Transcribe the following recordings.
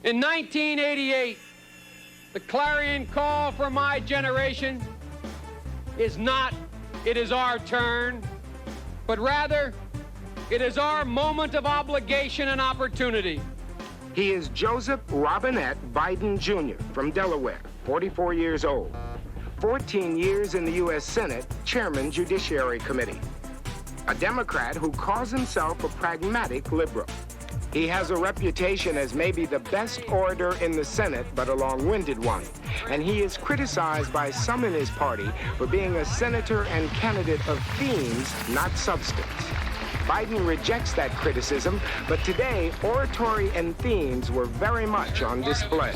In 1988, the clarion call for my generation is not, "It is our turn," but rather, "It is our moment of obligation and opportunity." He is Joseph Robinette Biden Jr. from Delaware, 44 years old. 14 years in the U.S. Senate, Chairman Judiciary Committee. A Democrat who calls himself a pragmatic liberal. He has a reputation as maybe the best orator in the Senate, but a long-winded one. And he is criticized by some in his party for being a senator and candidate of themes, not substance. Biden rejects that criticism, but today, oratory and themes were very much on display.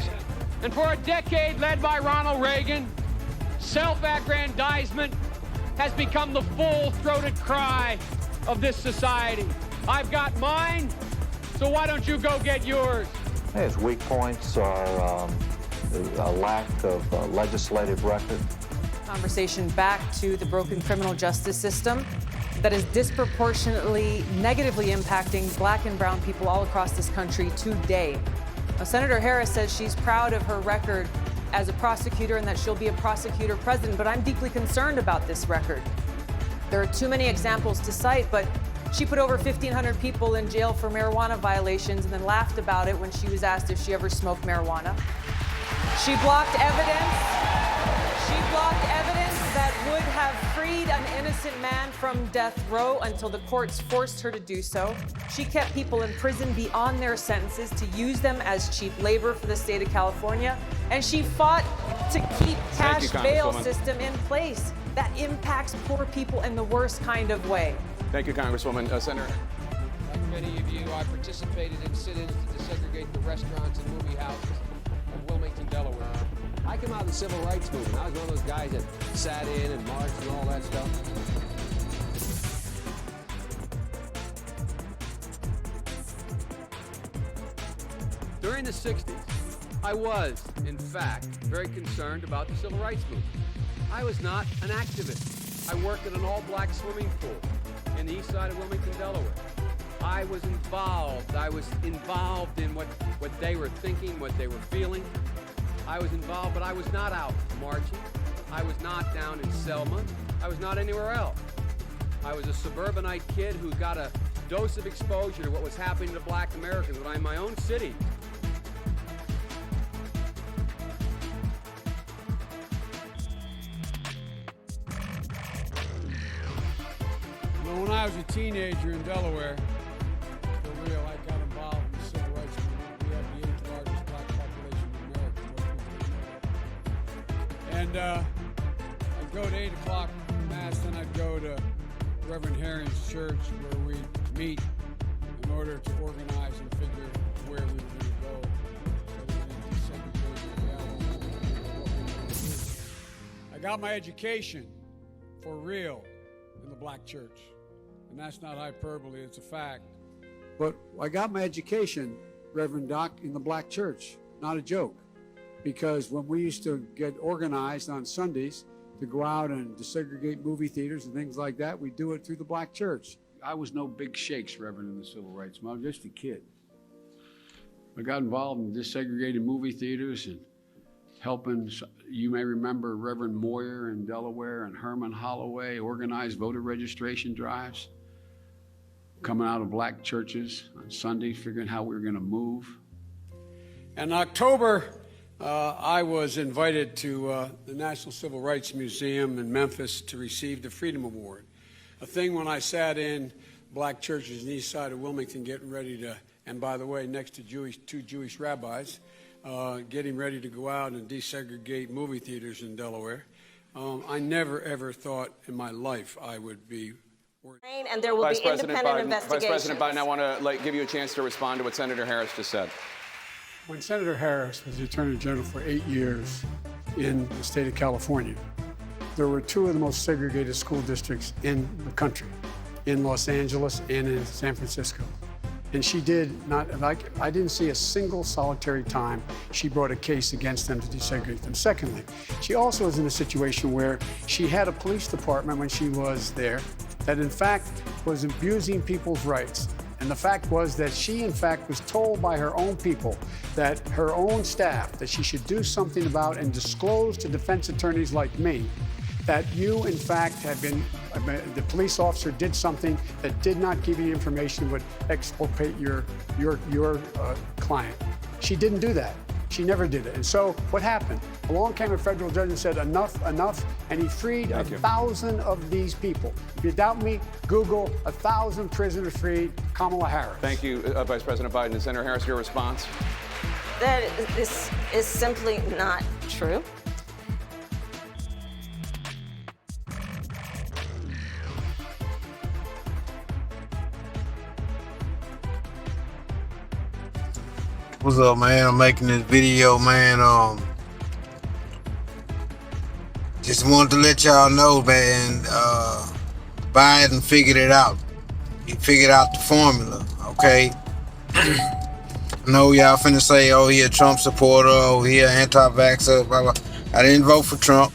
And for a decade led by Ronald Reagan, self-aggrandizement has become the full-throated cry of this society. I've got mine, so why don't you go get yours? His weak points are a lack of legislative record. Conversation back to the broken criminal justice system that is disproportionately negatively impacting black and brown people all across this country today. Now, Senator Harris says she's proud of her record as a prosecutor and that she'll be a prosecutor president, but I'm deeply concerned about this record. There are too many examples to cite, but she put over 1,500 people in jail for marijuana violations and then laughed about it when she was asked if she ever smoked marijuana. She blocked evidence. That would have freed an innocent man from death row until the courts forced her to do so. She kept people in prison beyond their sentences to use them as cheap labor for the state of California. And she fought to keep cash bail system in place that impacts poor people in the worst kind of way. Thank you, Congresswoman. Senator. Like many of you, I participated in sit-ins to desegregate the restaurants and movie houses of Wilmington, Delaware. I came out of the civil rights movement. I was one of those guys that sat in and marched and all that stuff. During the 60s, I was, in fact, very concerned about the civil rights movement. I was not an activist. I worked at an all-black swimming pool in the east side of Wilmington, Delaware. I was involved. I was involved in what they were thinking, what they were feeling. I was involved, but I was not out marching. I was not down in Selma. I was not anywhere else. I was a suburbanite kid who got a dose of exposure to what was happening to black Americans when I'm in my own city. Well, when I was a teenager in Delaware, for real, I got involved in the civil rights movement. We have the 8th largest black population in America. And I'd go to 8 o'clock Mass, then I'd go to Reverend Herring's church where we'd meet in order to organize and figure where we were going to go. I got my education for real in the black church. And that's not hyperbole, it's a fact. But I got my education, Reverend Doc, in the black church, not a joke. Because when we used to get organized on Sundays to go out and desegregate movie theaters and things like that, we do it through the black church. I was no big shakes, Reverend, in the civil rights movement. I was just a kid. I got involved in desegregating movie theaters and helping, you may remember Reverend Moyer in Delaware and Herman Holloway organized voter registration drives, coming out of black churches on Sunday, figuring how we were going to move. In October, I was invited to the National Civil Rights Museum in Memphis to receive the Freedom Award. A thing when I sat in black churches in the east side of Wilmington getting ready to, and by the way, next to two Jewish rabbis, getting ready to go out and desegregate movie theaters in Delaware. I never, ever thought in my life I would be. And there will be independent investigations. Vice President Biden, I want to give you a chance to respond to what Senator Harris just said. When Senator Harris was the Attorney General for 8 years in the state of California, there were 2 of the most segregated school districts in the country, in Los Angeles and in San Francisco. And she did not, like, I didn't see a single solitary time she brought a case against them to desegregate them. Secondly, she also was in a situation where she had a police department when she was there that in fact was abusing people's rights. And the fact was that she, in fact, was told by her own people, that her own staff, that she should do something about and disclose to defense attorneys like me that you, in fact, have been, the police officer did something that did not give you information that would exculpate your client. She didn't do that. She never did it. And so what happened? Along came a federal judge and said, enough, enough, and he freed 1,000 of these people. If you doubt me, Google 1,000 prisoners freed, Kamala Harris. Thank you, Vice President Biden. Senator Harris, your response? That is simply not true. What's up, man? I'm making this video, man. Just wanted to let y'all know, man, Biden figured it out. He figured out the formula, okay? I know y'all finna say, oh, he a Trump supporter, oh, he an anti-vaxxer, blah, blah. I didn't vote for Trump.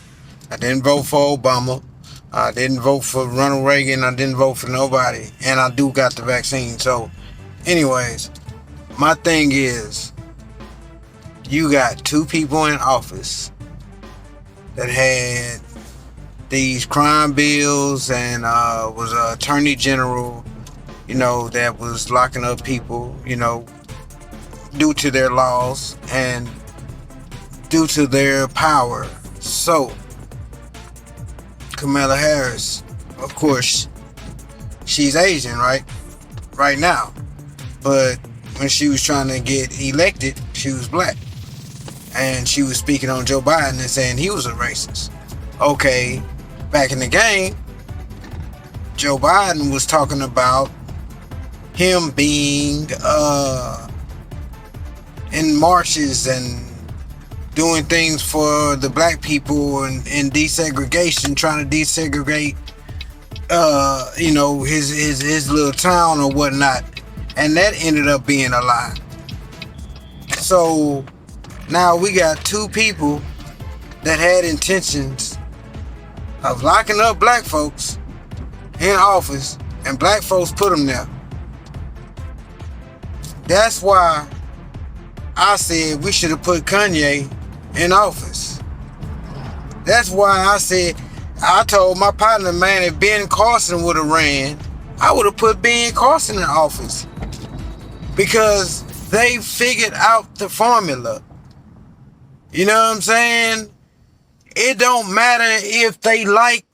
I didn't vote for Obama. I didn't vote for Ronald Reagan. I didn't vote for nobody. And I do got the vaccine. So, anyways, my thing is, you got two people in office that had these crime bills and was an attorney general, you know, that was locking up people, you know, due to their laws and due to their power. So, Kamala Harris, of course, she's Asian, right? Right now. But when she was trying to get elected, she was black. And she was speaking on Joe Biden and saying he was a racist. Okay, back in the game, Joe Biden was talking about him being in marches and doing things for the black people and desegregation, trying to desegregate, you know, his little town or whatnot. And that ended up being a lie. So now we got two people that had intentions of locking up black folks in office, and black folks put them there. That's why I said we should have put Kanye in office. That's why I told my partner, man, if Ben Carson would have ran, I would have put Ben Carson in office. Because they figured out the formula. You know what I'm saying? It don't matter if they like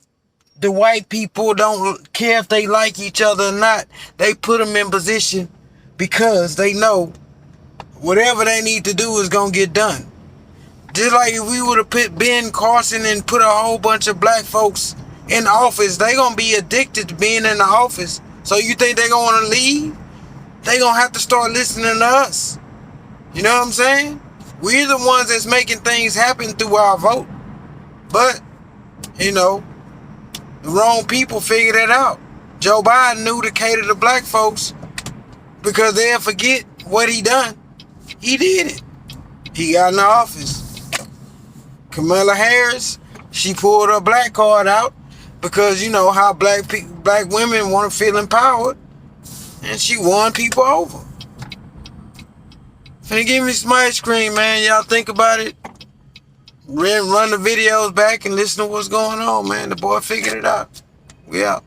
the white people, don't care if they like each other or not. They put them in position because they know whatever they need to do is going to get done. Just like if we would have put Ben Carson and put a whole bunch of black folks in office, they going to be addicted to being in the office. So you think they're going to want to leave? They gonna have to start listening to us. You know what I'm saying? We're the ones that's making things happen through our vote. But, you know, the wrong people figured it out. Joe Biden knew to cater to black folks because they'll forget what he done. He did it. He got in the office. Kamala Harris, she pulled her black card out because you know how black women want to feel empowered. And she won people over. Finna give me some ice cream, man. Y'all think about it. Run the videos back and listen to what's going on, man. The boy figured it out. We out.